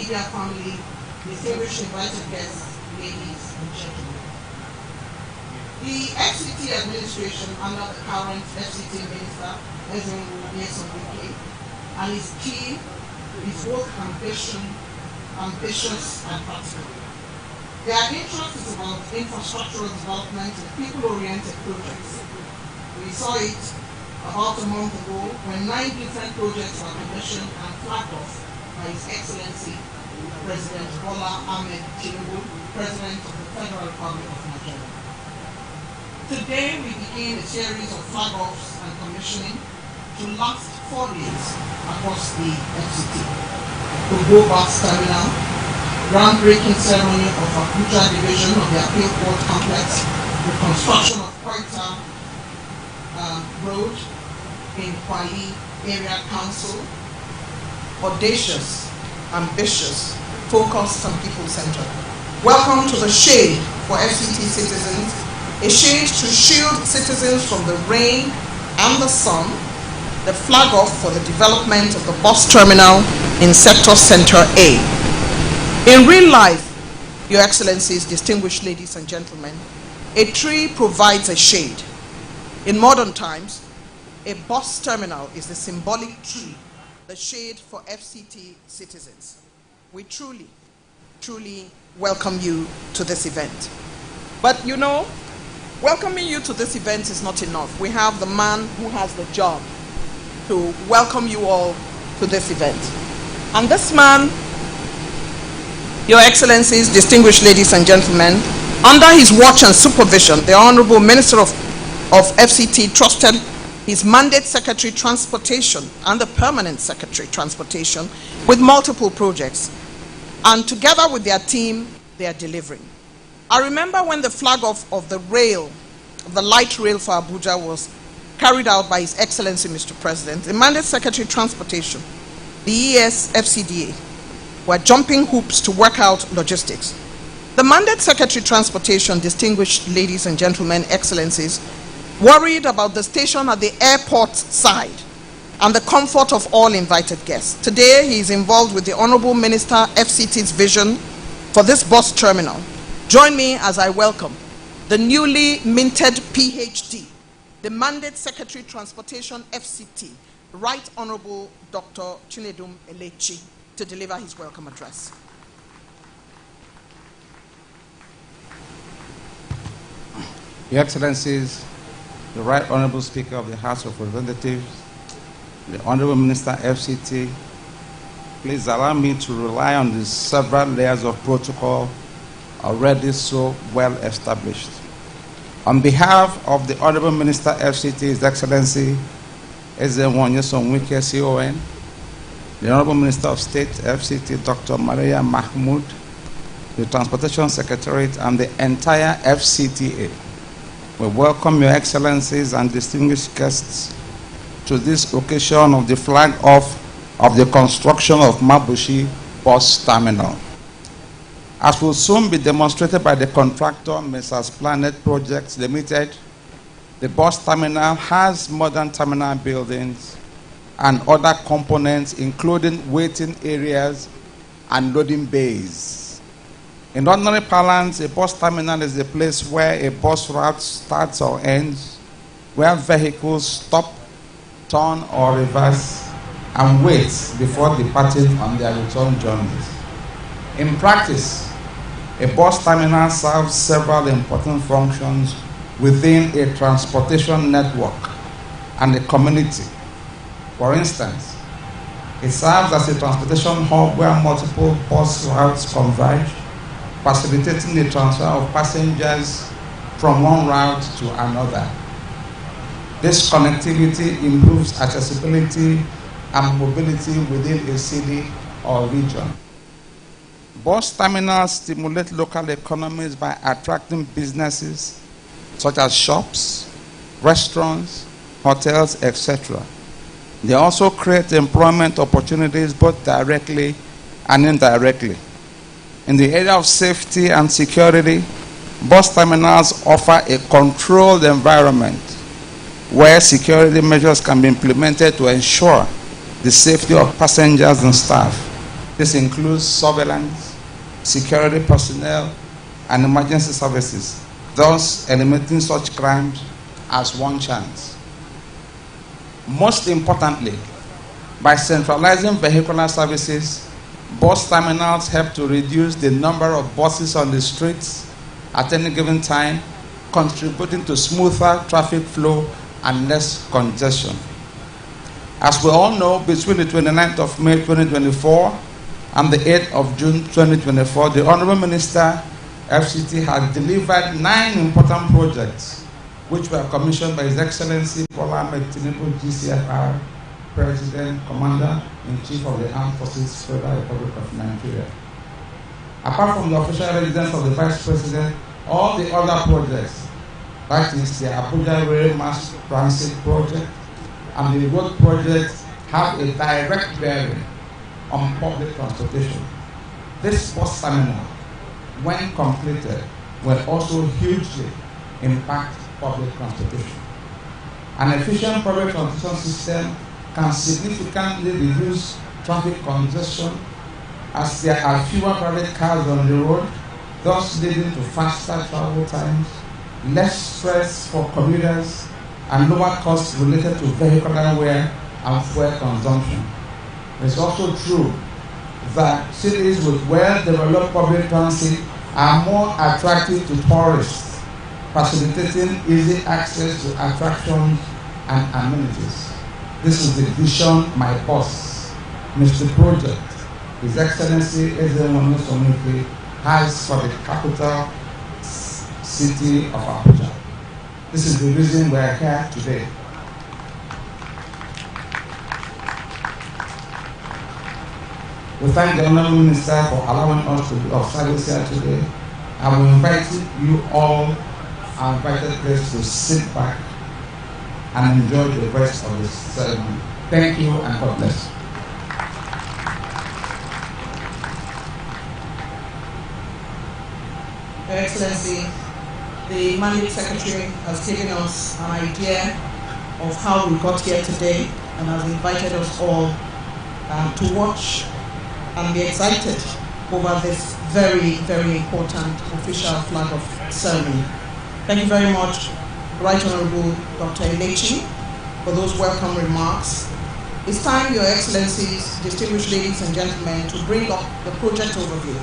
media family, distinguished invited guests, ladies and gentlemen. The FCT administration under the current FCT Minister, Ezra, and his team is both ambitious and practical. Their interest is about infrastructural development and people-oriented projects. We saw it about a month ago when 9 different projects were commissioned and flagged off by His Excellency President Bola Ahmed Tinubu, President of the Federal Republic of Nigeria. Today we begin a series of flag-offs and commissioning to last 4 days across the FCT. Kugbe Terminal, groundbreaking ceremony of Abuja division of the Appeal Court Complex, the construction of Koita Road in Kwali Area Council. Audacious, ambitious, focused and people-centered. Welcome to the shade for FCT citizens, a shade to shield citizens from the rain and the sun, the flag off for the development of the bus terminal in Sector Center A. In real life, Your Excellencies, distinguished ladies and gentlemen, a tree provides a shade. In modern times, a bus terminal is the symbolic tree, the shade for FCT citizens. We truly, truly welcome you to this event. But you know, welcoming you to this event is not enough. We have the man who has the job to welcome you all to this event. And this man, Your Excellencies, distinguished ladies and gentlemen, under his watch and supervision, the Honorable Minister of FCT trusted his mandate Secretary Transportation and the Permanent Secretary Transportation with multiple projects. And together with their team, they are delivering. I remember when the flag off of the rail, the light rail for Abuja was carried out by His Excellency Mr. President, the Mandate Secretary Transportation, the ESFCDA, were jumping hoops to work out logistics. The Mandate Secretary Transportation, distinguished ladies and gentlemen, Excellencies, worried about the station at the airport side and the comfort of all invited guests. Today, he is involved with the Honorable Minister FCT's vision for this bus terminal. Join me as I welcome the newly minted PhD, the Mandate Secretary Transportation FCT, Right Honorable Dr. Chinedum Elechi, to deliver his welcome address. Your Excellencies, the Right Honorable Speaker of the House of Representatives, the Honorable Minister FCT, please allow me to rely on the several layers of protocol already so well established. On behalf of the Honorable Minister FCT, His Excellency Ezenwonyeson CON, the Honorable Minister of State FCT, Dr. Maria Mahmoud, the Transportation Secretariat, and the entire FCTA, we welcome Your Excellencies and distinguished guests to this occasion of the flag off of the construction of Mabushi Bus Terminal. As will soon be demonstrated by the contractor, Mrs. Planet Projects Limited, the bus terminal has modern terminal buildings and other components, including waiting areas and loading bays. In ordinary parlance, a bus terminal is a place where a bus route starts or ends, where vehicles stop, turn or reverse, and wait before departing on their return journeys. In practice, a bus terminal serves several important functions within a transportation network and a community. For instance, it serves as a transportation hub where multiple bus routes converge, facilitating the transfer of passengers from one route to another. This connectivity improves accessibility and mobility within a city or region. Bus terminals stimulate local economies by attracting businesses such as shops, restaurants, hotels, etc. They also create employment opportunities both directly and indirectly. In the area of safety and security, bus terminals offer a controlled environment where security measures can be implemented to ensure the safety of passengers and staff. This includes surveillance, security personnel, and emergency services, thus eliminating such crimes as one chance. Most importantly, by centralizing vehicular services, bus terminals help to reduce the number of buses on the streets at any given time, contributing to smoother traffic flow and less congestion. As we all know, between the 29th of May 2024 and the 8th of June 2024, the Honorable Minister, FCT, has delivered 9 important projects which were commissioned by His Excellency Bola Ahmed Tinubu, GCFR, President, Commander-in-Chief of the Armed Forces, Federal Republic of Nigeria. Apart from the official residence of the Vice President, all the other projects, that is the Abuja Rail Mass Transit Project and the road projects, have a direct bearing on public transportation. This bus terminal, when completed, will also hugely impact public transportation. An efficient public transportation system can significantly reduce traffic congestion as there are fewer private cars on the road, thus leading to faster travel times, less stress for commuters, and lower costs related to vehicular wear and fuel consumption. It's also true that cities with well-developed public transit are more attractive to tourists, facilitating easy access to attractions and amenities. This is the vision my boss, Mr. Project, His Excellency Ezewonu Sonuke, has for the capital city of Abuja. This is the reason we are here today. We thank the Honorable Minister for allowing us to be of service here today. I will invite you all, our invited guests, to sit back and enjoy the rest of the ceremony. Thank you and God bless. Your Excellency, the Mandate Secretary has given us an idea of how we got here today and has invited us all to watch and be excited over this very, very important official flag of ceremony. Thank you very much, Right Honorable Dr. Elechi, for those welcome remarks. It's time, Your Excellencies, distinguished ladies and gentlemen, to bring up the project overview.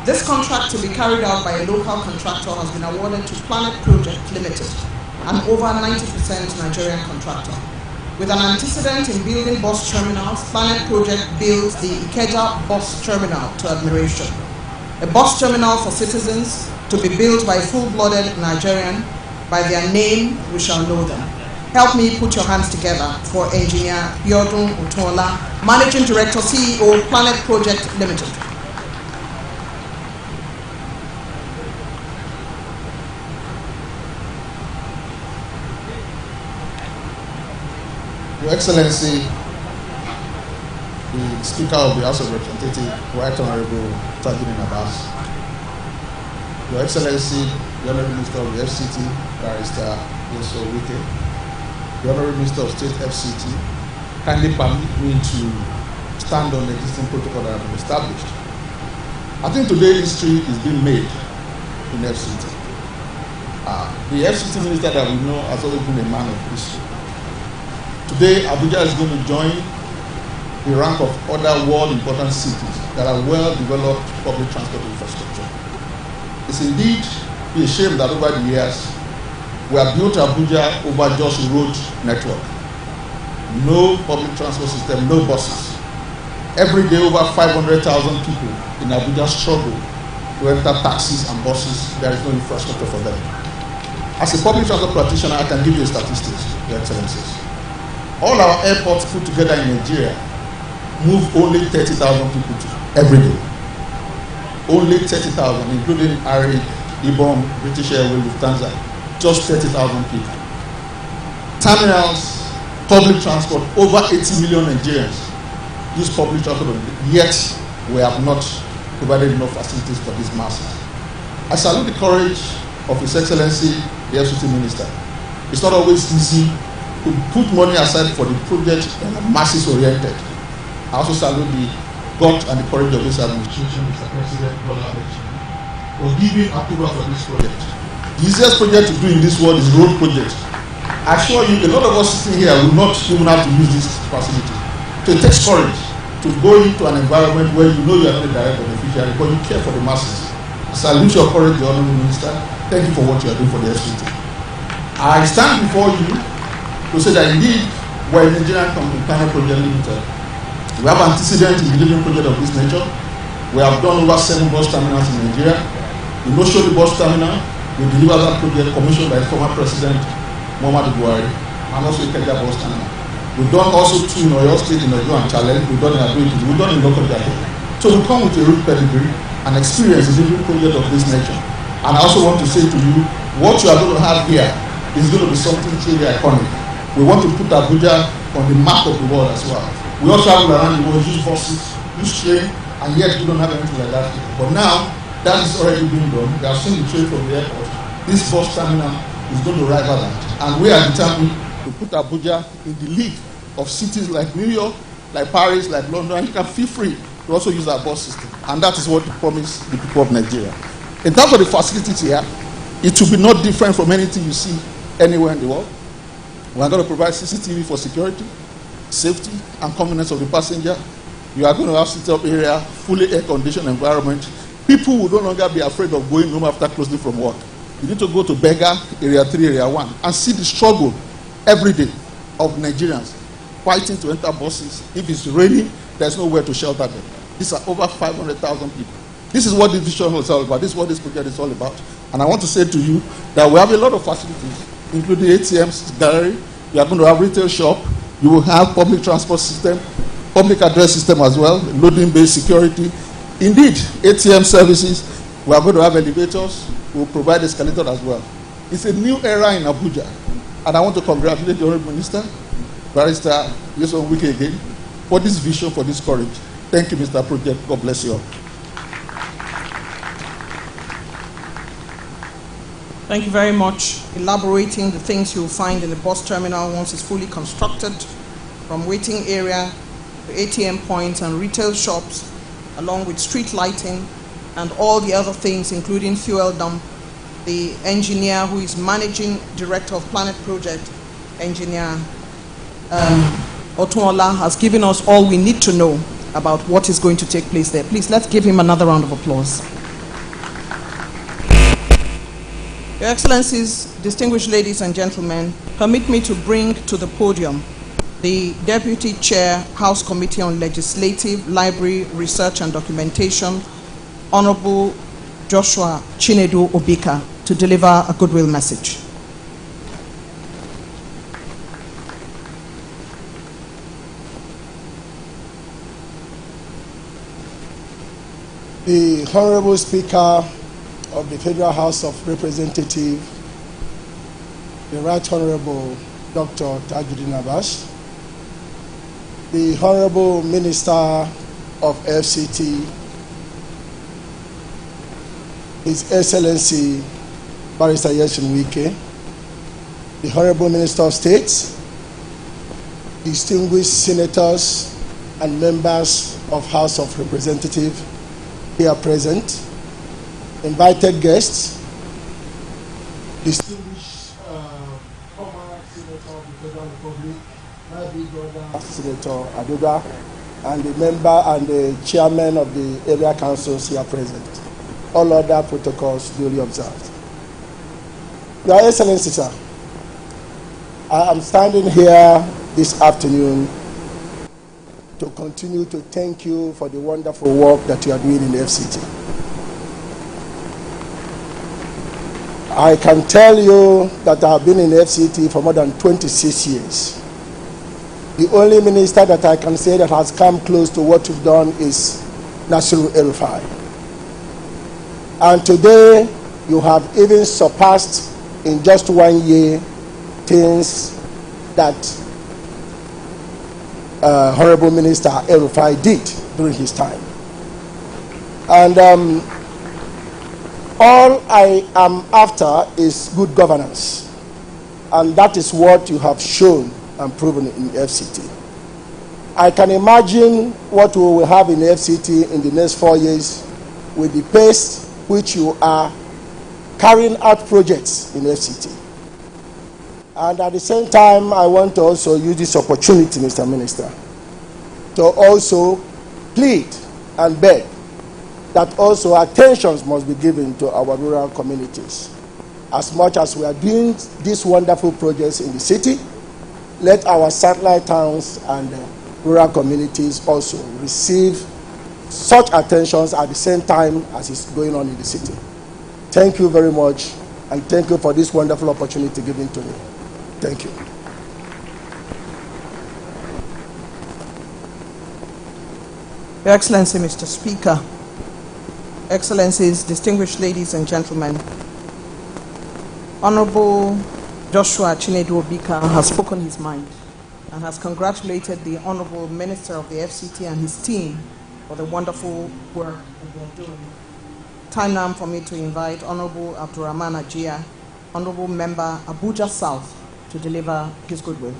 This contract to be carried out by a local contractor has been awarded to Planet Project Limited, an over 90% Nigerian contractor. With an antecedent in building bus terminals, Planet Project builds the Ikeja bus terminal to admiration. A bus terminal for citizens to be built by a full-blooded Nigerian. By their name, we shall know them. Help me put your hands together for Engineer Biodun Otola, Managing Director, CEO, Planet Project Limited. Your Excellency, the Speaker of the House of Representatives, Right Honorable Tajudeen Abbas, Your Excellency, the Honorable Minister of the FCT, Barrister Yeso Wike, the Honorable Minister of State FCT, kindly permit me to stand on the existing protocol that has been established. I think today history is being made in FCT. The FCT Minister that we know has always been a man of history. Today, Abuja is going to join the rank of other world important cities that are well-developed public transport infrastructure. It's indeed be a shame that over the years, we have built Abuja over just road network. No public transport system, no buses. Every day, over 500,000 people in Abuja struggle to enter taxis and buses. There is no infrastructure for them. As a public transport practitioner, I can give you statistics, Your Excellencies. All our airports put together in Nigeria move only 30,000 people every day. Only 30,000, including Ari, Ibom, British Airways, Lufthansa, just 30,000 people. Terminals, public transport, over 80 million Nigerians use public transport, yet we have not provided enough facilities for these masses. I salute the courage of His Excellency, the FCT Minister. It's not always easy to put money aside for the project and masses oriented. I also salute the gut and the courage of this administration, Mr. President Bola Ahmed Tinubu, for giving approval for this project. The easiest project to do in this world is road project. I assure you, a lot of us sitting here will not even have to use this facility. So it takes courage to go into an environment where you know you are not a direct beneficiary, but you care for the masses. I salute your courage, the Honourable Minister. Thank you for what you are doing for the FCT. I stand before you to say that indeed we're a Nigerian company, Keynote Project Limited. We have antecedent in delivering project of this nature. We have done over 7 bus terminals in Nigeria. The Noshori bus terminal, we delivered that project commissioned by former President Muhammadu Buhari, and also Ikeja bus terminal. We've done also 2 in Oyo State, in Oyo and Challenge. We've done in Abuja. We've done in Lokoja. So we come with a root pedigree and experience in delivering project of this nature. And I also want to say to you, what you are going to have here is going to be something truly iconic. We want to put Abuja on the map of the world as well. We also have around the world, use buses, use train, and yet we don't have anything like that. But now, that is already being done. We have seen the train from the airport. This bus terminal is going to rival that. And we are determined to put Abuja in the league of cities like New York, like Paris, like London, and you can feel free to also use our bus system. And that is what we promise the people of Nigeria. In terms of the facilities here, it will be not different from anything you see anywhere in the world. We are going to provide CCTV for security, safety, and convenience of the passenger. You are going to have sit-up area, fully air-conditioned environment. People will no longer be afraid of going home after closing from work. You need to go to Bega, Area 3, Area 1, and see the struggle every day of Nigerians fighting to enter buses. If it's raining, there's nowhere to shelter them. These are over 500,000 people. This is what this vision is all about. This is what this project is all about. And I want to say to you that we have a lot of facilities, including ATMs, gallery. You are going to have retail shop. You will have public transport system, public address system as well, loading-based security. Indeed, ATM services. We are going to have elevators. We will provide escalators as well. It's a new era in Abuja. And I want to congratulate the Honourable Minister, Barrister Nyesom Wike again, for this vision, for this courage. Thank you, Mr. Project. God bless you all. Thank you very much. Elaborating the things you'll find in the bus terminal once it's fully constructed, from waiting area to ATM points and retail shops, along with street lighting and all the other things, including fuel dump. The engineer who is managing director of Planet Project, Engineer Otunola, has given us all we need to know about what is going to take place there. Please, let's give him another round of applause. Your Excellencies, distinguished ladies and gentlemen, permit me to bring to the podium the Deputy Chair, House Committee on Legislative, Library, Research and Documentation, Honorable Joshua Chinedu Obika, to deliver a goodwill message. The Honorable Speaker of the Federal House of Representatives, the Right Honorable Dr. Tajuddin Abbas, the Honorable Minister of FCT, His Excellency Barrister Nyesom Wike, the Honorable Minister of State, distinguished senators and members of House of Representatives here present, invited guests, distinguished former Senator of the Federal Republic, my big brother Senator Abuja, and the member and the chairman of the area councils here present. All other protocols duly observed. Your Excellency, sir, I am standing here this afternoon to continue to thank you for the wonderful work that you are doing in the FCT. I can tell you that I have been in the FCT for more than 26 years. The only minister that I can say that has come close to what you've done is Nasiru El-Rufai. And today, you have even surpassed in just 1 year things that Honorable Minister El-Rufai did during his time. And all I am after is good governance. And that is what you have shown and proven in FCT. I can imagine what we will have in the FCT in the next 4 years with the pace which you are carrying out projects in FCT. And at the same time, I want to also use this opportunity, Mr. Minister, to also plead and beg that also attention must be given to our rural communities. As much as we are doing these wonderful projects in the city, let our satellite towns and rural communities also receive such attentions at the same time as is going on in the city. Thank you very much, and thank you for this wonderful opportunity given to me. Thank you. Your Excellency, Mr. Speaker, Excellencies, distinguished ladies and gentlemen, Honorable Joshua Chinedu Obika has spoken his mind and has congratulated the Honorable Minister of the FCT and his team for the wonderful work that they are doing. Time now for me to invite Honorable Abdurrahman Ajia, Honorable Member Abuja South, to deliver his goodwill.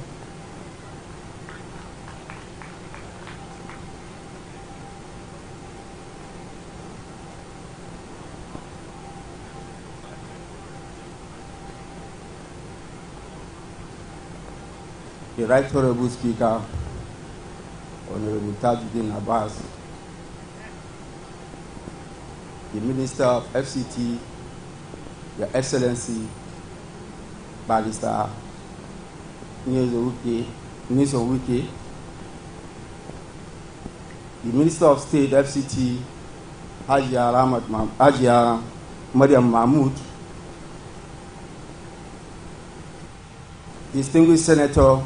The Right Honorable Speaker, Honorable Tajuddin Abbas, the Minister of FCT, Your Excellency, Barrister Nyesom Wike, the Minister of State, FCT, Hajia Mariam Mahmoud, distinguished Senator,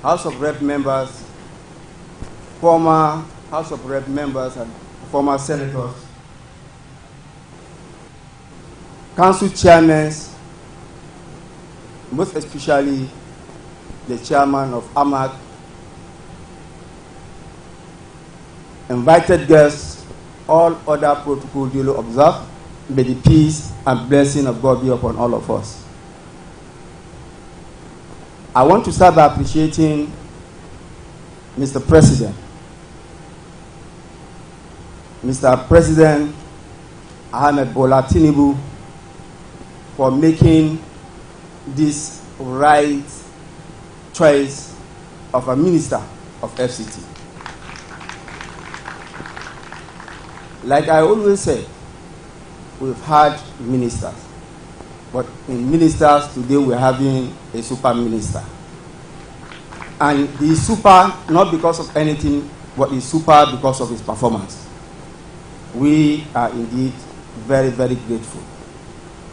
House of Rep members, former House of Rep members and former senators, council chairmen, most especially the chairman of AMAC, invited guests, all other protocol duly observed. May the peace and blessing of God be upon all of us. I want to start by appreciating Mr. President. Mr. President Ahmed Bola Tinubu for making this right choice of a minister of FCT. Like I always say, we've had ministers, but in ministers today we're having a super minister. And he is super not because of anything, but he's super because of his performance. We are indeed very, very grateful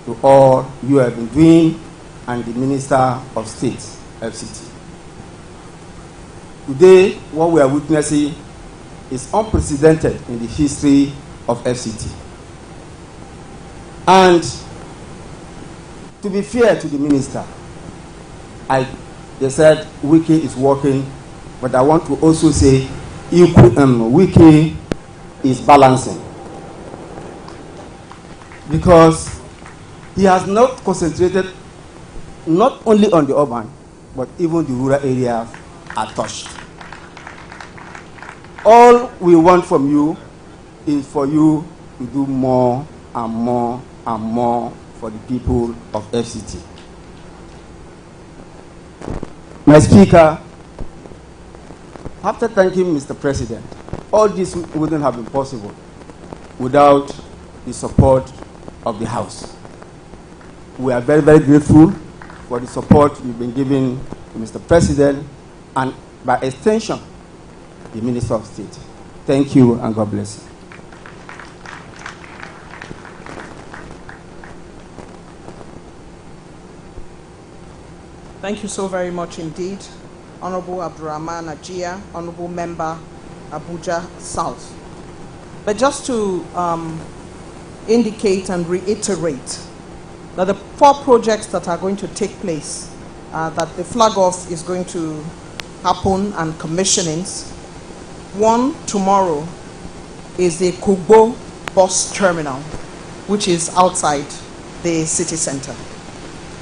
to all you have been doing and the Minister of State, FCT. Today, what we are witnessing is unprecedented in the history of FCT. And to be fair to the minister, they said Wiki is working, but I want to also say Wiki is balancing. Because he has not concentrated not only on the urban, but even the rural areas are touched. All we want from you is for you to do more and more and more for the people of FCT. My Speaker, after thanking Mr. President, all this wouldn't have been possible without the support of the House. We are very, very grateful for the support you've been giving to Mr. President and by extension, the Minister of State. Thank you and God bless you. Thank you so very much indeed, Honorable Abdurrahman Ajia, Honorable Member Abuja South. But just to indicate and reiterate that the 4 projects that are going to take place, that the flag off is going to happen and commissionings. One tomorrow is the Kugbe bus terminal, which is outside the city center.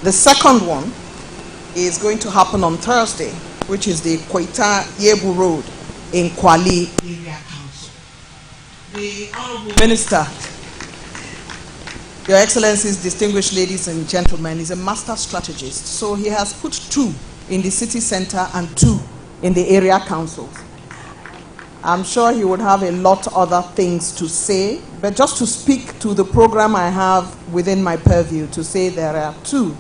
The second one is going to happen on Thursday, which is the Koita Yebu Road in Kwali Area Council. The Honorable Minister, Your Excellencies, distinguished ladies and gentlemen, is a master strategist. So he has put 2 in the city center and 2 in the area councils. I'm sure he would have a lot of other things to say, but just to speak to the program I have within my purview, to say there are 2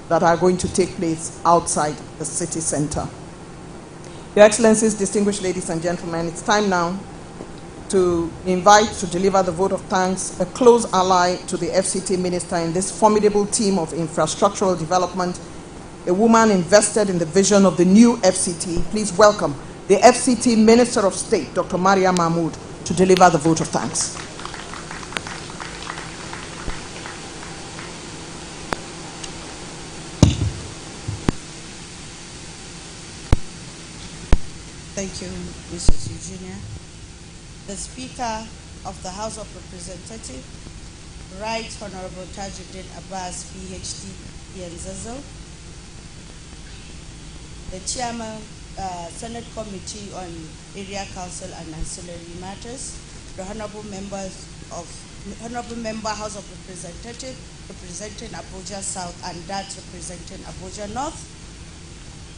that are going to take place outside the city center. Your Excellencies, distinguished ladies and gentlemen, it's time now to invite to deliver the vote of thanks a close ally to the FCT minister in this formidable team of infrastructural development, a woman invested in the vision of the new FCT. Please welcome the FCT Minister of State, Dr. Maria Mahmood, to deliver the vote of thanks. Thank you, Mrs. Eugenia. The Speaker of the House of Representatives, Right Honorable Tajuddin Abbas, PhD, Yenzazo. The Chairman, Senate Committee on Area Council and Ancillary Matters, the Honorable Member, House of Representatives, representing Abuja South and that representing Abuja North,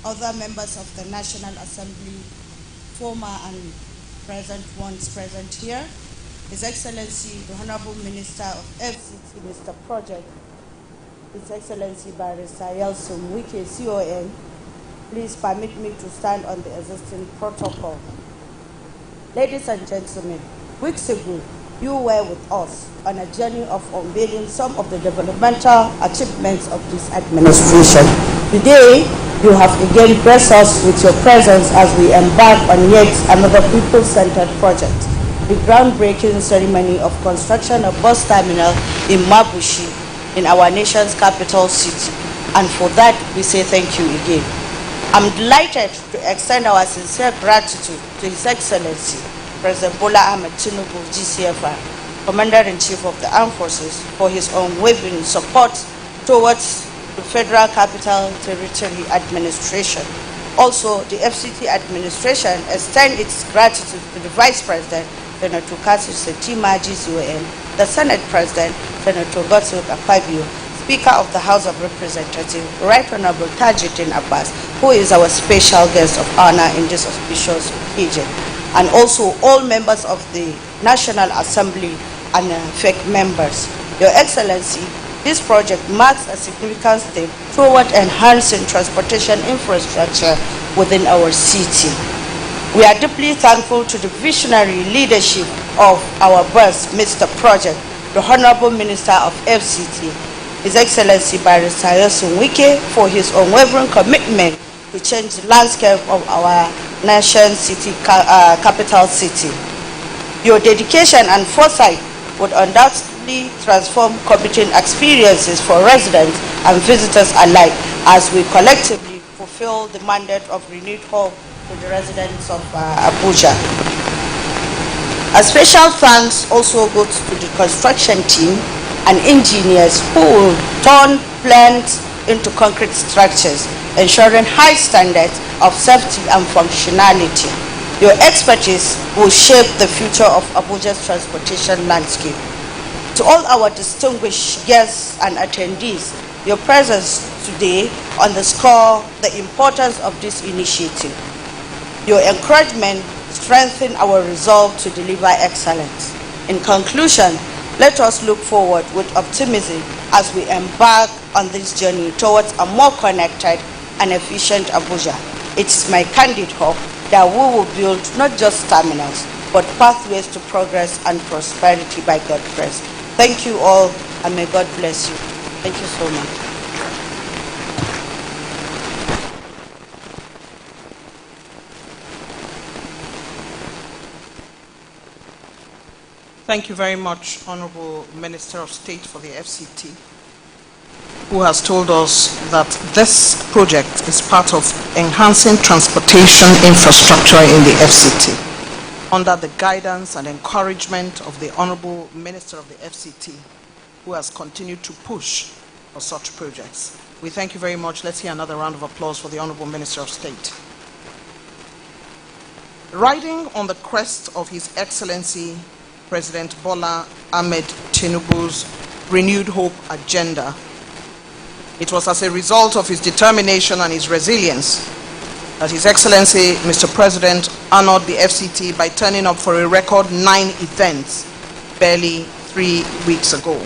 other members of the National Assembly, former and present ones present here, His Excellency, the Honorable Minister of FCT, Mr. Project, His Excellency Barrister Yelsom Wike, CON, please permit me to stand on the existing protocol. Ladies and gentlemen, weeks ago, you were with us on a journey of unveiling some of the developmental achievements of this administration. Today, you have again graced us with your presence as we embark on yet another people-centered project, the groundbreaking ceremony of construction of bus terminal in Mabushi, in our nation's capital city. And for that, we say thank you again. I'm delighted to extend our sincere gratitude to His Excellency, President Bola Ahmed Tinubu, GCFR, Commander-in-Chief of the Armed Forces, for his unwavering support towards the Federal Capital Territory Administration. Also, the FCT administration extends its gratitude to the Vice President, Senator Kasi Setima, GCON, the Senate President, Senator Godswill Akpabio, Speaker of the House of Representatives, Right Honorable Tajuddin Abbas, who is our special guest of honor in this auspicious occasion, and also all members of the National Assembly and FEC members. Your Excellency, this project marks a significant step toward enhancing transportation infrastructure within our city. We are deeply thankful to the visionary leadership of our boss, Mr. Project, the Honorable Minister of FCT, His Excellency Barrister Yelsom Wike, for his unwavering commitment to change the landscape of our nation's city, capital city. Your dedication and foresight would undoubtedly transform commuting experiences for residents and visitors alike as we collectively fulfill the mandate of renewed hope to the residents of Abuja. A special thanks also goes to the construction team and engineers who will turn plans into concrete structures, ensuring high standards of safety and functionality. Your expertise will shape the future of Abuja's transportation landscape. To all our distinguished guests and attendees, your presence today underscores the importance of this initiative. Your encouragement strengthens our resolve to deliver excellence. In conclusion, let us look forward with optimism as we embark on this journey towards a more connected and efficient Abuja. It's my candid hope that we will build not just terminals, but pathways to progress and prosperity by God's grace. Thank you all, and may God bless you. Thank you so much. Thank you very much, Honorable Minister of State for the FCT, who has told us that this project is part of enhancing transportation infrastructure in the FCT under the guidance and encouragement of the Honorable Minister of the FCT, who has continued to push for such projects. We thank you very much. Let's hear another round of applause for the Honorable Minister of State. Riding on the crest of His Excellency President Bola Ahmed Tinubu's renewed hope agenda, it was as a result of his determination and his resilience that His Excellency Mr. President honored the FCT by turning up for a record 9 events barely 3 weeks ago.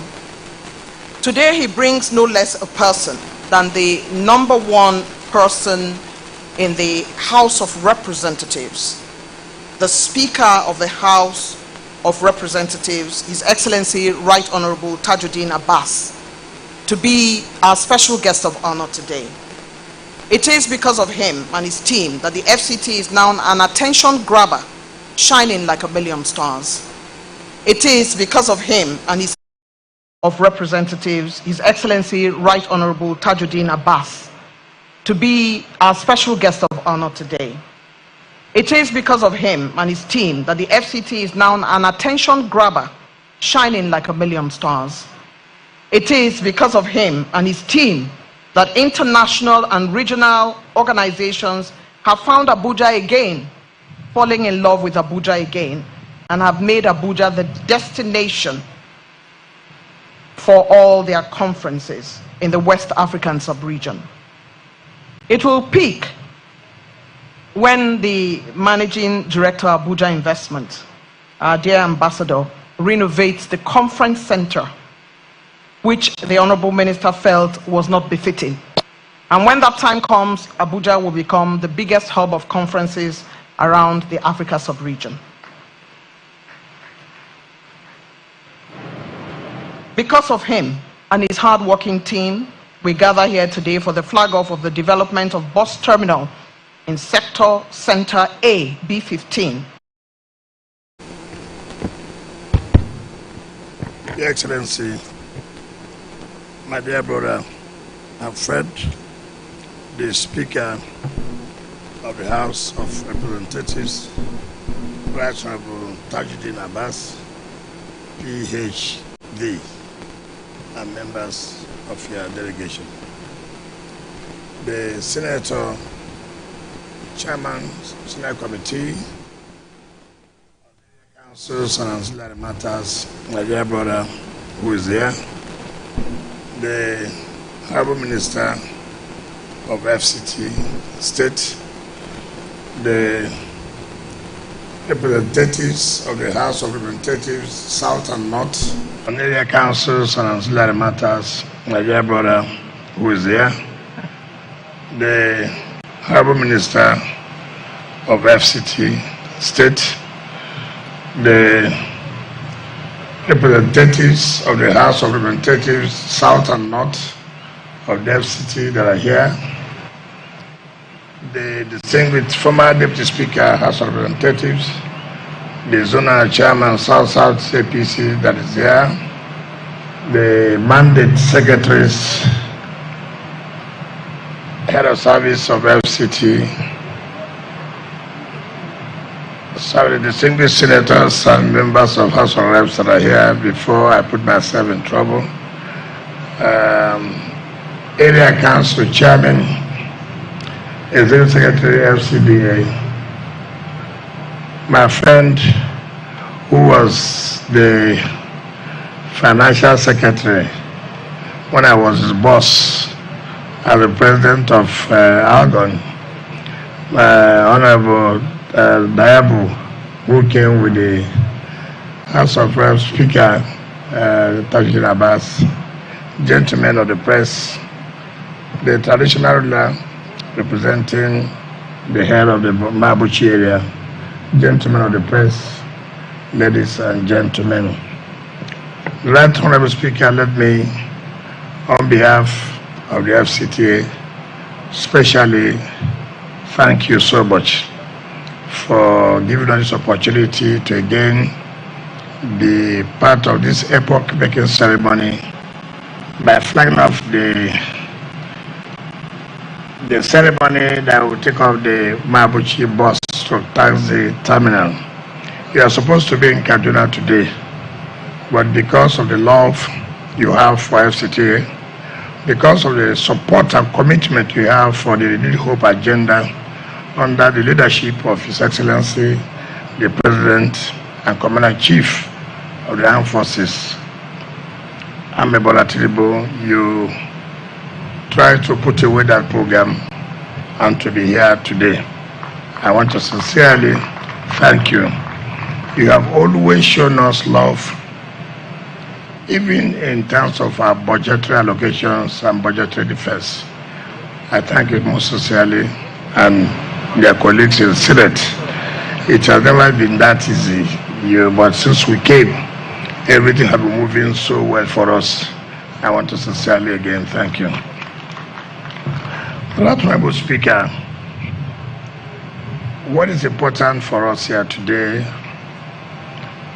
Today he brings no less a person than the #1 person in the House of Representatives, the Speaker of the House of Representatives, His Excellency Right Honorable Tajuddin Abbas, to be our special guest of honor today. It is because of him and his team that the FCT is now an attention grabber, shining like a million stars. It is because of him and his of Representatives, His Excellency Right Honorable Tajuddin Abbas, to be our special guest of honor today. It is because of him and his team that the FCT is now an attention grabber, shining like a million stars. It is because of him and his team that international and regional organizations have found Abuja again, falling in love with Abuja again, and have made Abuja the destination for all their conferences in the West African sub-region. It will peak when the Managing Director of Abuja Investment, our dear ambassador, renovates the conference center, which the Honorable Minister felt was not befitting. And when that time comes, Abuja will become the biggest hub of conferences around the Africa sub-region. Because of him and his hard-working team, we gather here today for the flag-off of the development of bus terminal in Sector Center A, B15. Your Excellency, my dear brother and friend, the Speaker of the House of Representatives, Right Honorable Tajuddin Abbas, PhD, and members of your delegation. The Senator, Chairman, Senate Committee, Councils and Ancillary Matters, my dear brother who is here, the Honorable Minister of FCT State, the representatives of the House of Representatives, South and North, and area councils and ancillary matters, my dear brother who is here, the Honorable Minister of FCT State, the representatives of the House of Representatives, South and North of the FCT that are here, the distinguished former Deputy Speaker, House of Representatives, the Zonal Chairman, South-South APC that is here, the mandate secretaries, Head of Service of FCT, sorry, the distinguished senators and members of House of Reps that are here before I put myself in trouble, Area Council Chairman, Executive Secretary, FCDA, my friend who was the Financial Secretary when I was his boss as the President of Algon, Honorable Dayabu, who came with the House of Reps Speaker, Tajuddin Abbas, gentlemen of the press, the traditional ruler representing the head of the Mabuchi area, gentlemen of the press, ladies and gentlemen. Right Honorable Speaker, let me, on behalf of the FCTA, especially thank you so much for giving us this opportunity to again be part of this epoch-making ceremony by flagging off the ceremony that will take off the Mabuchi bus to taxi terminal. You are supposed to be in Kaduna today, but because of the love you have for FCTA, because of the support and commitment you have for the Renewed Hope agenda under the leadership of His Excellency, the President and Commander-in-Chief of the Armed Forces, Bola Tinubu, you tried to put away that program and to be here today. I want to sincerely thank you. You have always shown us love, even in terms of our budgetary allocations and budgetary defense. I thank you most sincerely, and their colleagues in Senate. It has never been that easy, but since we came, everything has been moving so well for us. I want to sincerely again thank you. Right, Honorable Speaker, what is important for us here today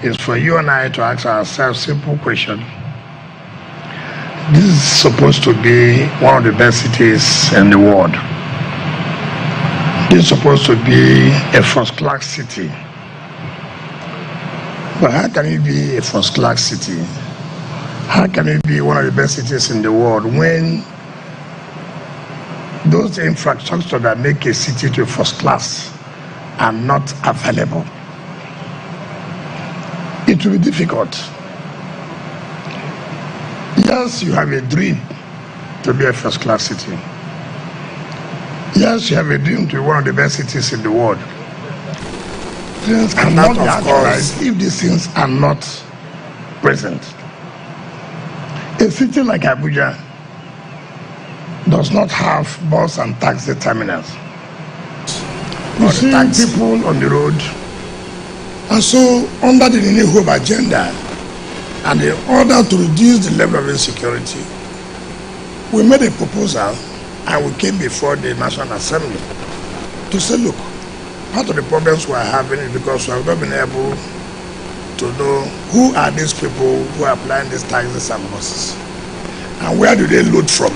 is for you and I to ask ourselves a simple question. This is supposed to be one of the best cities in the world. This is supposed to be a first-class city. But how can it be a first-class city? How can it be one of the best cities in the world when those infrastructures that make a city to a first class are not available? It will be difficult. Yes, you have a dream to be a first-class city. Yes, you have a dream to be one of the best cities in the world. And that, of course, if these things are not present. A city like Abuja does not have bus and taxi terminals. You see people on the road. And so, under the New Hope agenda, and in order to reduce the level of insecurity, we made a proposal and we came before the National Assembly to say, look, part of the problems we are having is because we have not been able to know who are these people who are applying these taxes and buses, and where do they load from.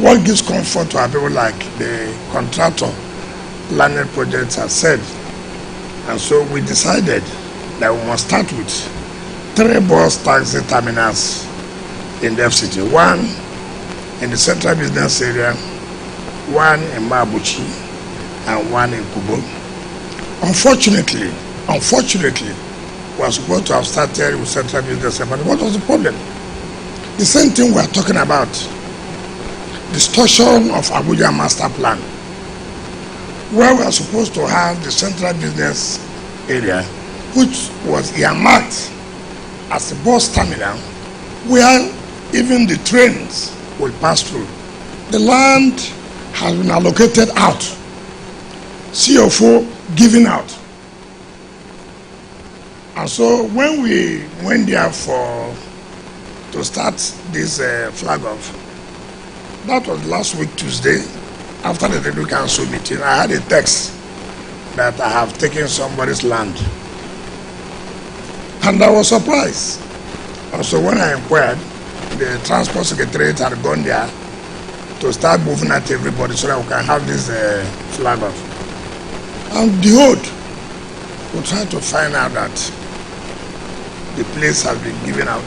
What gives comfort to our people, like the contractor landed projects have said. And so we decided that we must start with 3 bus taxi terminals in the FCT. 1 in the central business area, 1 in Abuja, and 1 in Kugbe. Unfortunately, we are supposed to have started with central business area, but what was the problem? The same thing we are talking about, distortion of Abuja master plan, where we are supposed to have the central business area, which was earmarked as a bus terminal, where even the trains will pass through. The land has been allocated out, CFO given out. And so when we went there to start this flag off, that was last week Tuesday, after the Review Council meeting. I had a text that I have taken somebody's land. And I was surprised. And so when I inquired, the Transport Secretariat had gone there to start moving at everybody so that we can have this flag off. And behold, we tried to find out that the place has been given out.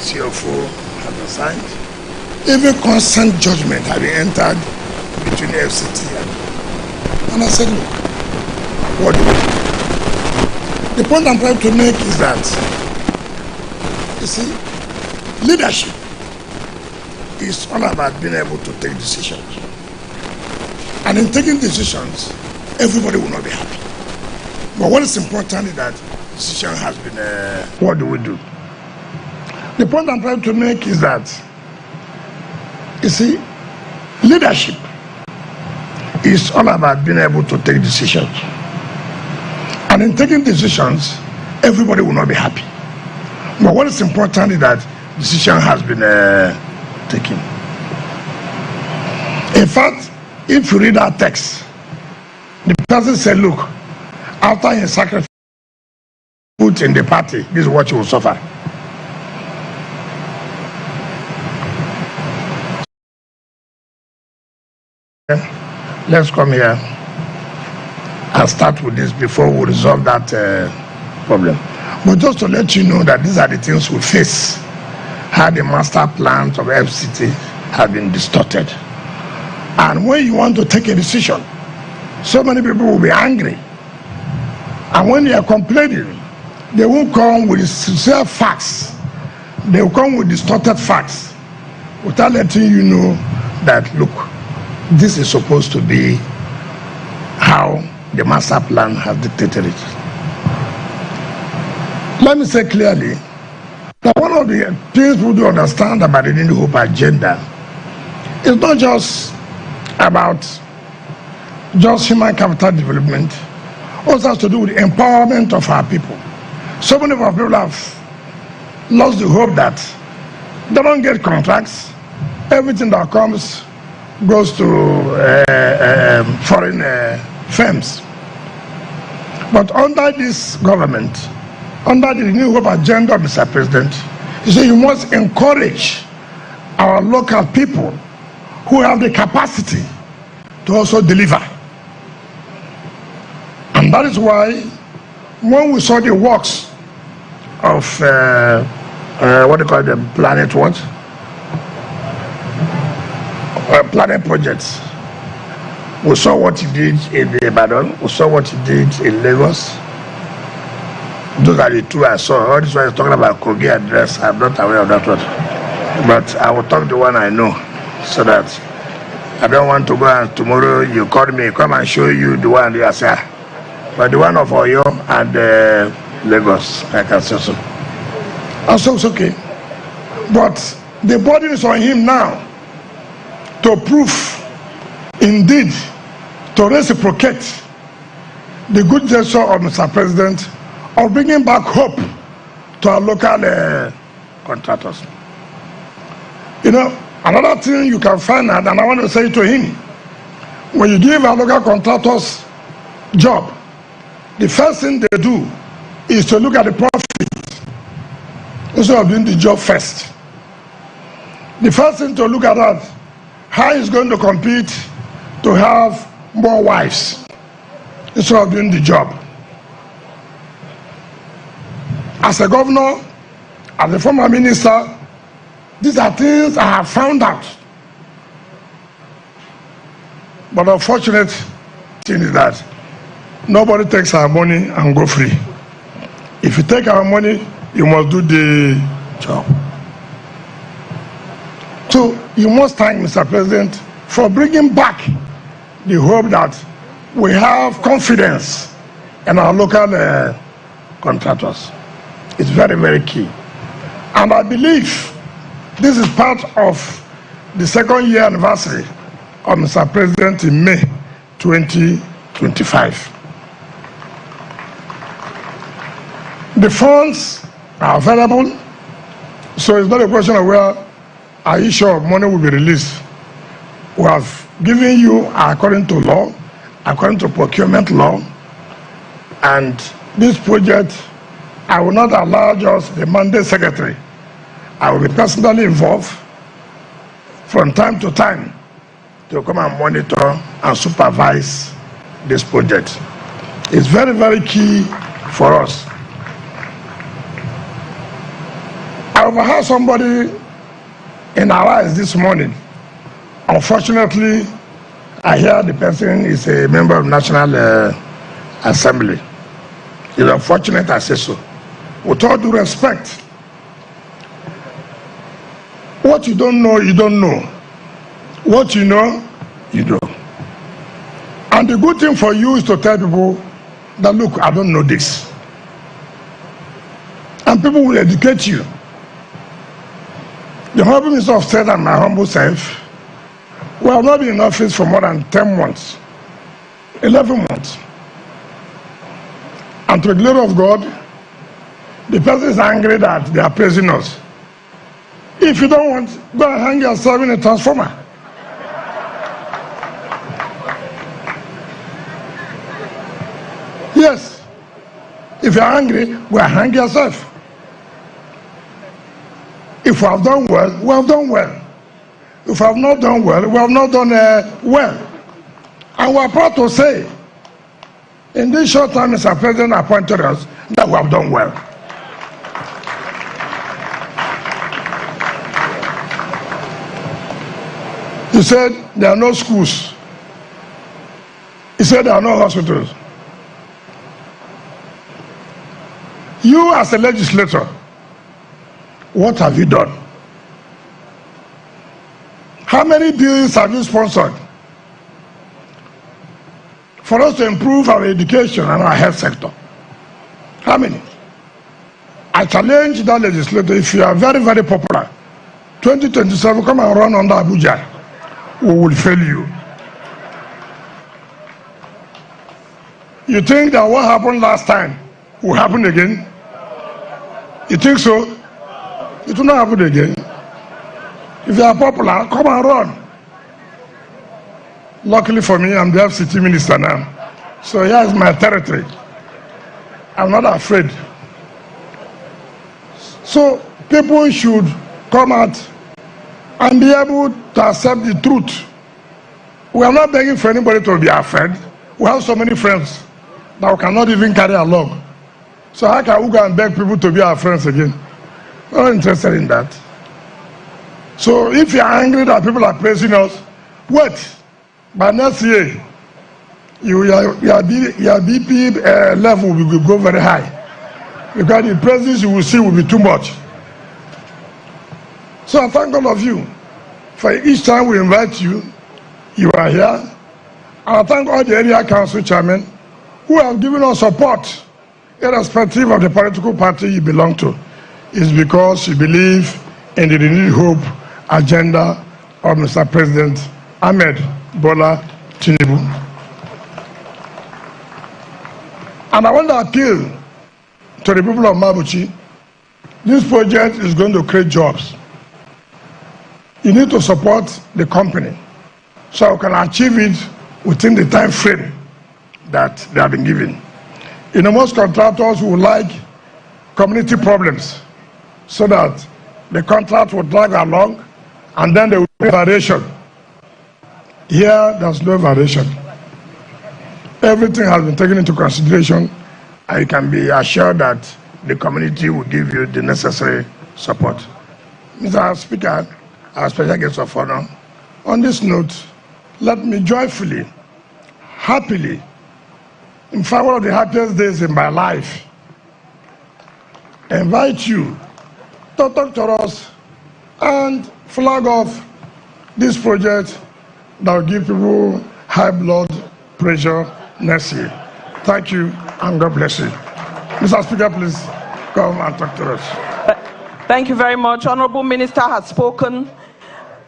CFO has been signed. Even consent judgment has been entered between the FCT and I said, look, what do we do? The point I'm trying to make is that, you see, leadership is all about being able to take decisions. And in taking decisions, everybody will not be happy. But what is important is that decision has been, what do we do? The point I'm trying to make is that, you see, leadership is all about being able to take decisions. And in taking decisions, everybody will not be happy. But what is important is that decision has been taken. In fact, if you read our text, the person said, look, after he sacrificed put in the party, this is what you will suffer. Let's come here and start with this before we resolve that problem. But just to let you know that these are the things we face, how the master plans of FCT have been distorted. And when you want to take a decision, so many people will be angry. And when they are complaining, they won't come with sincere facts. They will come with distorted facts without letting you know that, look, this is supposed to be how the master plan has dictated it. Let me say clearly that one of the things we do understand about the New Hope agenda is not just about just human capital development, also has to do with the empowerment of our people. So many of our people have lost the hope that they don't get contracts. Everything that comes goes to foreign firms. But under this government, under the New Hope agenda, Mr. President, you say you must encourage our local people who have the capacity to also deliver. And that is why when we saw the works of what do you call them, Planet what? Planet projects. We saw what he did in Ibadan, we saw what he did in Lagos. Those are the two I saw. All this one is talking about Kugbe address. I'm not aware of that one. But I will talk the one I know, so that I don't want to go and tomorrow you call me, come and show you the one you say. But the one of Oyo and Lagos, I can say so. And so it's okay. But the burden is on him now to prove, indeed, to reciprocate the good gesture of Mr. President of bringing back hope to our local contractors. You know, another thing you can find out, and I want to say to him, when you give our local contractors job, the first thing they do is to look at the profit instead of doing the job first. The first thing to look at that, how he's going to compete to have more wives instead of doing the job. As a governor, as a former minister, these are things I have found out. But unfortunate thing is that nobody takes our money and go free. If you take our money, you must do the job. So you must thank Mr. President for bringing back the hope that we have confidence in our local contractors. It's very, very key. And I believe this is part of the second year anniversary of Mr. President in May 2025. The funds are available, so it's not a question of where are you sure money will be released. We have given you according to law, according to procurement law, and this project, I will not allow just the mandate secretary. I will be personally involved from time to time to come and monitor and supervise this project. It's very, very key for us. I overheard somebody in our eyes this morning. Unfortunately, I hear the person is a member of National Assembly. It's unfortunate I say so. With all due respect, what you don't know, you don't know. What you know, you do. And the good thing for you is to tell people that, look, I don't know this. And people will educate you. The Honorable Minister of State and my humble self, we have not been in office for more than 10 months, 11 months. And to the glory of God, the person is angry that they are praising us. If you don't want, go and hang yourself in a transformer. Yes. If you are angry, go and hang yourself. If we have done well, we have done well. If we have not done well, we have not done well. And we are proud to say, in this short time Mr. President appointed us, that we have done well. He said there are no schools. He said there are no hospitals. You as a legislator, what have you done? How many bills have you sponsored for us to improve our education and our health sector? How many? I challenge that legislator, if you are very, very popular, 2027, come and run under Abuja. We will fail you. You think that what happened last time will happen again? You think so? It will not happen again. If you are popular, come and run. Luckily for me, I'm the FCT minister now. So here is my territory. I'm not afraid. So people should come out and be able to accept the truth. We are not begging for anybody to be afraid. We have so many friends that we cannot even carry along. So how can we go and beg people to be our friends again? We're not interested in that. So if you are angry that people are praising us, wait. By next year, your BP level will go very high. Because the praises you will see will be too much. So I thank all of you for each time we invite you, you are here. And I thank all the area council chairmen who have given us support, irrespective of the political party you belong to. It's because you believe in the renewed hope agenda of Mr. President Ahmed Bola Tinubu. And I want to appeal to the people of Mabuchi. This project is going to create jobs. You need to support the company so we can achieve it within the time frame that they have been given. You know, most contractors would like community problems so that the contract will drag along and then there will be variation. Here, there's no variation. Everything has been taken into consideration, and you can be assured that the community will give you the necessary support. Mr. Speaker, our special guest of honor, on this note, let me joyfully, happily, in fact, one of the happiest days in my life, invite you to talk to us and flag off this project that will give people high blood pressure next year. Thank you, and God bless you. Mr. Speaker, please come and talk to us. Thank you very much. Honorable Minister has spoken.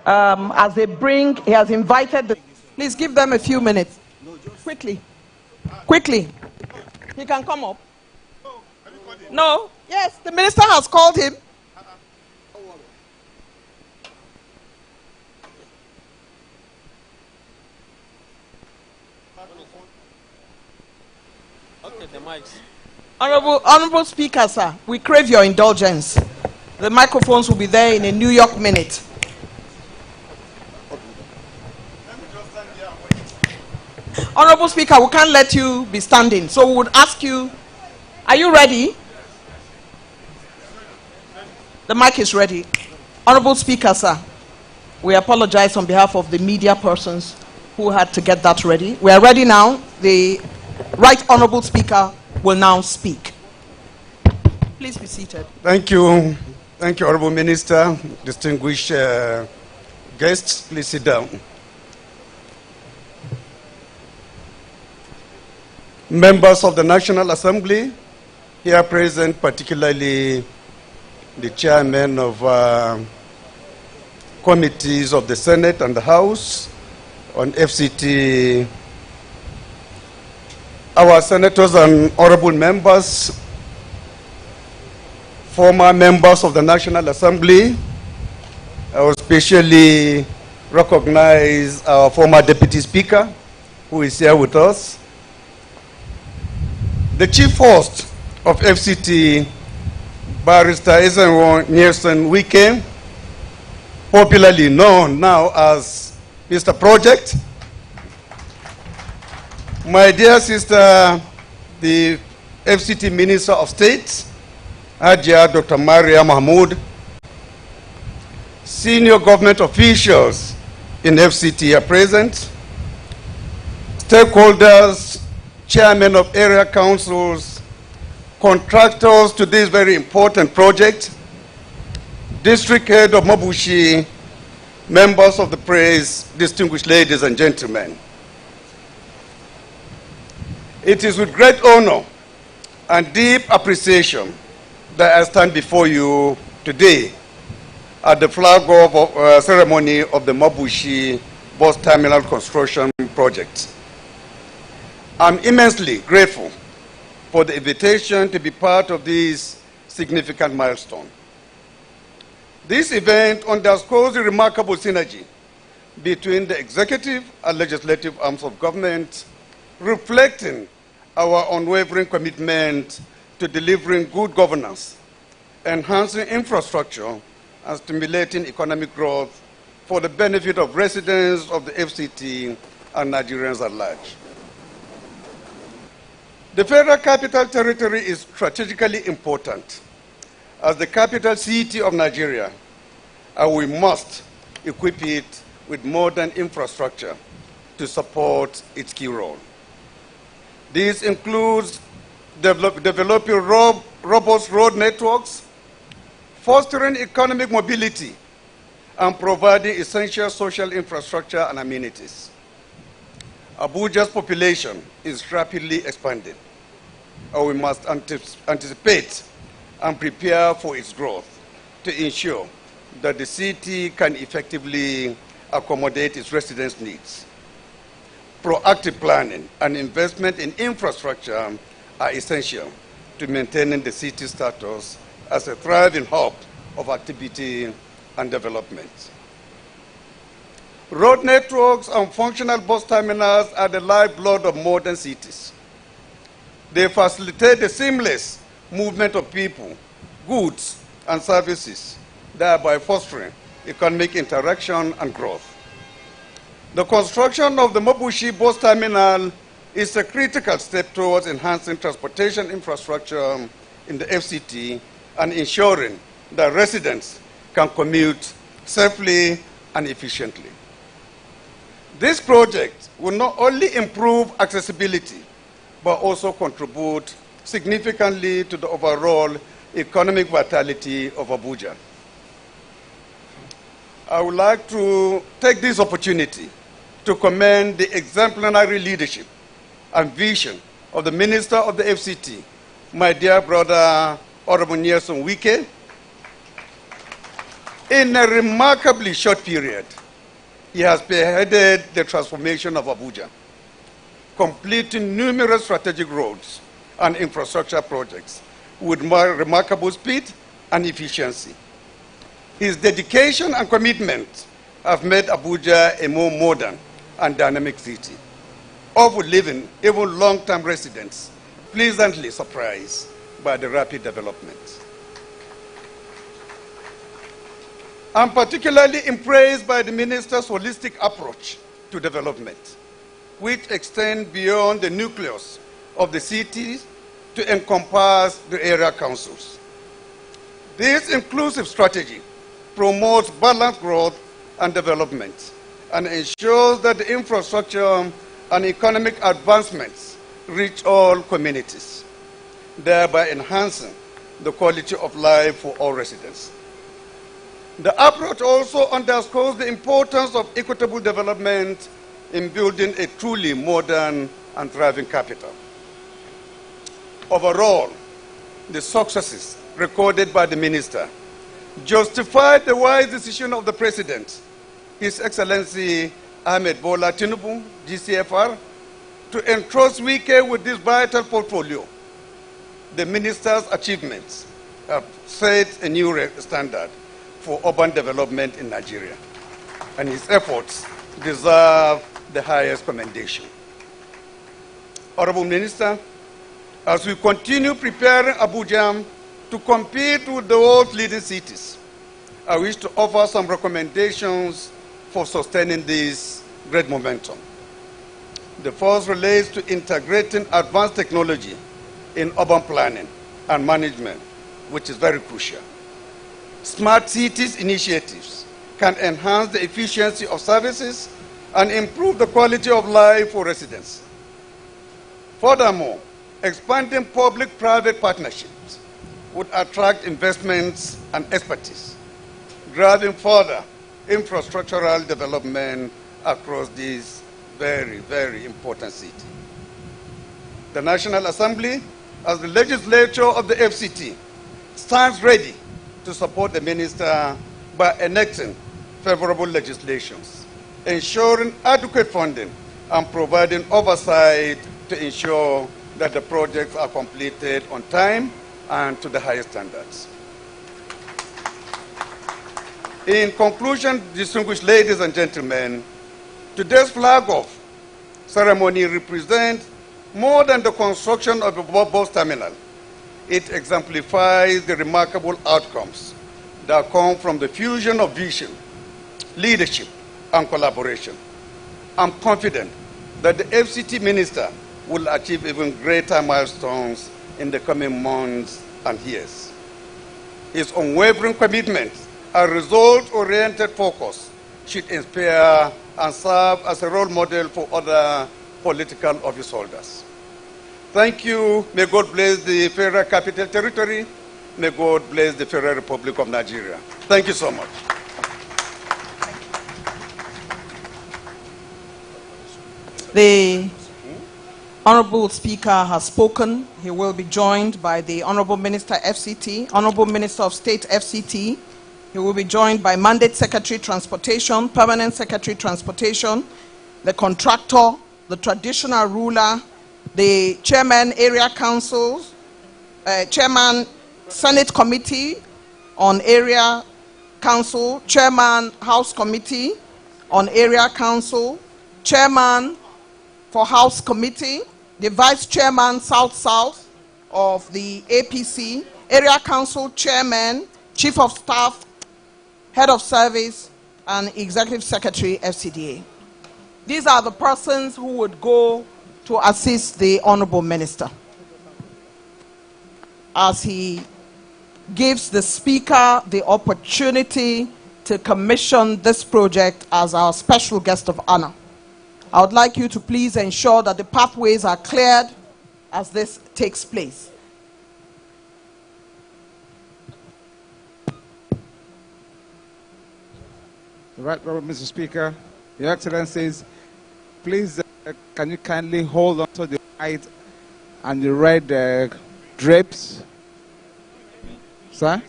As they bring, he has invited the... Please give them a few minutes. Quickly. Quickly. He can come up. No? Yes, the minister has called him. Okay, the mics. Honorable Speaker, sir, we crave your indulgence. The microphones will be there in a New York minute. Honorable Speaker, we can't let you be standing, so we would ask you, are you ready? The mic is ready. Honorable Speaker, sir, we apologize on behalf of the media persons who had to get that ready. We are ready now. The Right Honorable Speaker will now speak. Please be seated. Thank you. Thank you, Honorable Minister, distinguished guests. Please sit down. Members of the National Assembly here present, particularly the chairman of committees of the Senate and the House on FCT, our senators and honorable members, former members of the National Assembly. I will especially recognize our former Deputy Speaker, who is here with us. The Chief Host of FCT, Barrister Ezenwo Nielsen Wike, popularly known now as Mr. Project. My dear sister, the FCT Minister of State, Hajia Dr. Maria Mahmoud, senior government officials in FCT are present, stakeholders, chairmen of area councils, contractors to this very important project, district head of Mabushi, members of the press, distinguished ladies and gentlemen. It is with great honor and deep appreciation that I stand before you today at the flag-off ceremony of the Mabushi bus terminal construction project. I'm immensely grateful for the invitation to be part of this significant milestone. This event underscores the remarkable synergy between the executive and legislative arms of government, reflecting our unwavering commitment to delivering good governance, enhancing infrastructure, and stimulating economic growth for the benefit of residents of the FCT and Nigerians at large. The Federal Capital Territory is strategically important as the capital city of Nigeria, and we must equip it with modern infrastructure to support its key role. This includes developing robust road networks, fostering economic mobility, and providing essential social infrastructure and amenities. Abuja's population is rapidly expanding, and we must anticipate and prepare for its growth to ensure that the city can effectively accommodate its residents' needs. Proactive planning and investment in infrastructure are essential to maintaining the city's status as a thriving hub of activity and development. Road networks and functional bus terminals are the lifeblood of modern cities. They facilitate the seamless movement of people, goods, and services, thereby fostering economic interaction and growth. The construction of the Mabushi bus terminal is a critical step towards enhancing transportation infrastructure in the FCT and ensuring that residents can commute safely and efficiently. This project will not only improve accessibility, but also contribute significantly to the overall economic vitality of Abuja. I would like to take this opportunity to commend the exemplary leadership and vision of the Minister of the FCT, my dear brother, Honorable Nyesom Wike. In a remarkably short period, he has spearheaded the transformation of Abuja, completing numerous strategic roads and infrastructure projects with remarkable speed and efficiency. His dedication and commitment have made Abuja a more modern and dynamic city, often leaving even long-term residents pleasantly surprised by the rapid development. I'm particularly impressed by the minister's holistic approach to development, which extends beyond the nucleus of the cities to encompass the area councils. This inclusive strategy promotes balanced growth and development and ensures that the infrastructure and economic advancements reach all communities, thereby enhancing the quality of life for all residents. The approach also underscores the importance of equitable development in building a truly modern and thriving capital. Overall, the successes recorded by the minister justified the wise decision of the President, His Excellency Ahmed Bola Tinubu, GCFR, to entrust Wike with this vital portfolio. The minister's achievements have set a new standard for urban development in Nigeria, and his efforts deserve the highest commendation. Honorable Minister, as we continue preparing Abuja to compete with the world's leading cities, I wish to offer some recommendations for sustaining this great momentum. The first relates to integrating advanced technology in urban planning and management, which is very crucial. Smart cities initiatives can enhance the efficiency of services and improve the quality of life for residents. Furthermore, expanding public-private partnerships would attract investments and expertise, driving further infrastructural development across this very, very important city. The National Assembly, as the legislature of the FCT, stands ready to support the minister by enacting favorable legislations, ensuring adequate funding, and providing oversight to ensure that the projects are completed on time and to the highest standards. In conclusion, distinguished ladies and gentlemen, today's flag-off ceremony represents more than the construction of a bus terminal. It exemplifies the remarkable outcomes that come from the fusion of vision, leadership, and collaboration. I'm confident that the FCT minister will achieve even greater milestones in the coming months and years. His unwavering commitment and result-oriented focus should inspire and serve as a role model for other political office holders. Thank you. May God bless the Federal Capital Territory. May God bless the Federal Republic of Nigeria. Thank you so much. The Honorable Speaker has spoken. He will be joined by the Honorable Minister FCT, Honorable Minister of State FCT. He will be joined by Mandate Secretary Transportation, Permanent Secretary Transportation, the contractor, the traditional ruler, the Chairman Area Councils, Chairman Senate Committee on Area Council, Chairman House Committee on Area Council, Chairman for House Committee, the Vice Chairman South-South of the APC, Area Council Chairman, Chief of Staff, Head of Service, and Executive Secretary FCDA. These are the persons who would go to assist the Honorable Minister as he gives the Speaker the opportunity to commission this project as our special guest of honor. I would like you to please ensure that the pathways are cleared as this takes place. Right, Mr. Speaker, Your Excellencies, please can you kindly hold on to the white and the red drapes? Sir?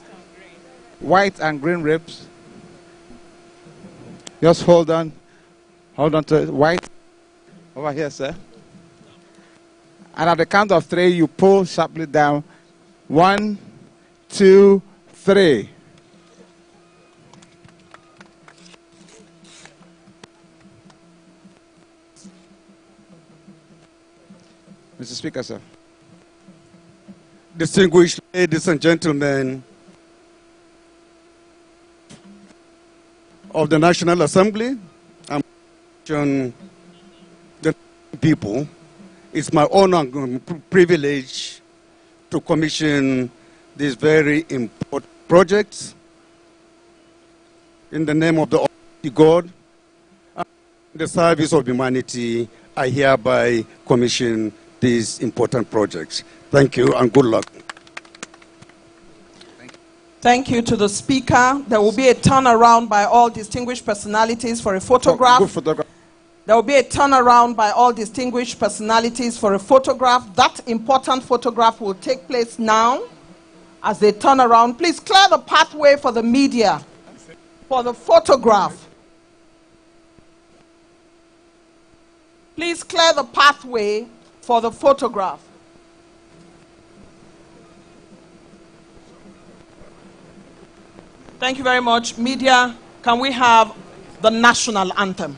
White and green drapes. Just hold on. Hold on to white. Over here, sir. And at the count of 3, you pull sharply down. 1, 2, 3. Mr. Speaker, sir. Distinguished ladies and gentlemen of the National Assembly and the people, it's my honor and privilege to commission this very important project in the name of the Almighty God and the service of humanity. I hereby commission these important projects. Thank you and good luck. Thank you to the Speaker. There will be a turnaround by all distinguished personalities for a photograph. Good photograph. There will be a turnaround by all distinguished personalities for a photograph. That important photograph will take place now as they turn around. Please clear the pathway for the media for the photograph. Please clear the pathway for the photograph. Thank you very much. Media, can we have the national anthem?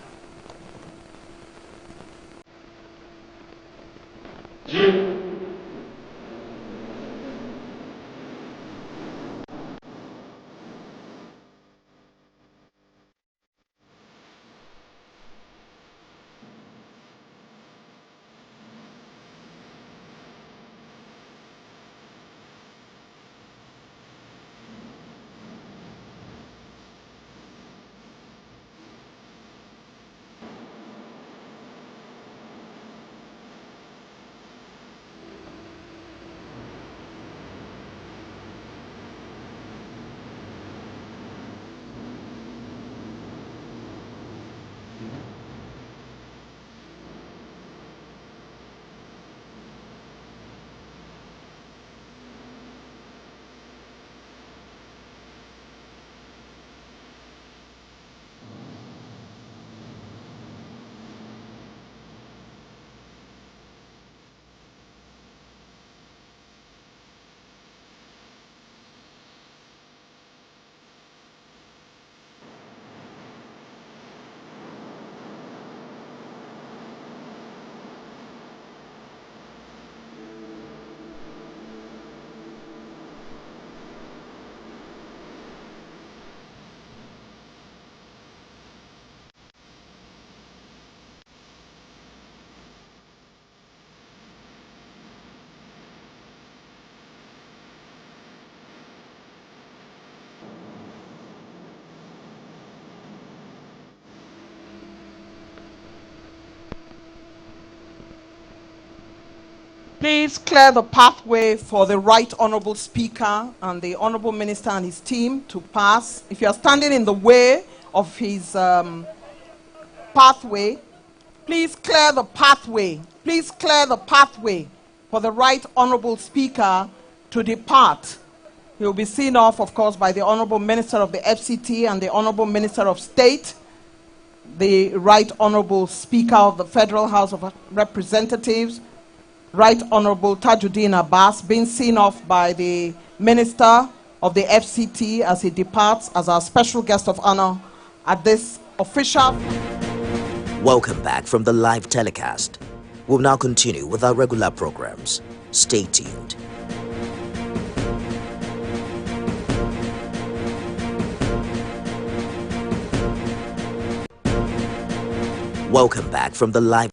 Please clear the pathway for the Right Honorable Speaker and the Honorable Minister and his team to pass. If you are standing in the way of his pathway, please clear the pathway. Please clear the pathway for the Right Honorable Speaker to depart. He will be seen off, of course, by the Honorable Minister of the FCT and the Honorable Minister of State, the Right Honorable Speaker of the Federal House of Representatives, Right Honorable Tajuddin Abbas, being seen off by the Minister of the FCT as he departs as our special guest of honor at this official. Welcome back from the live telecast. We'll now continue with our regular programs. Stay tuned. Welcome back from the live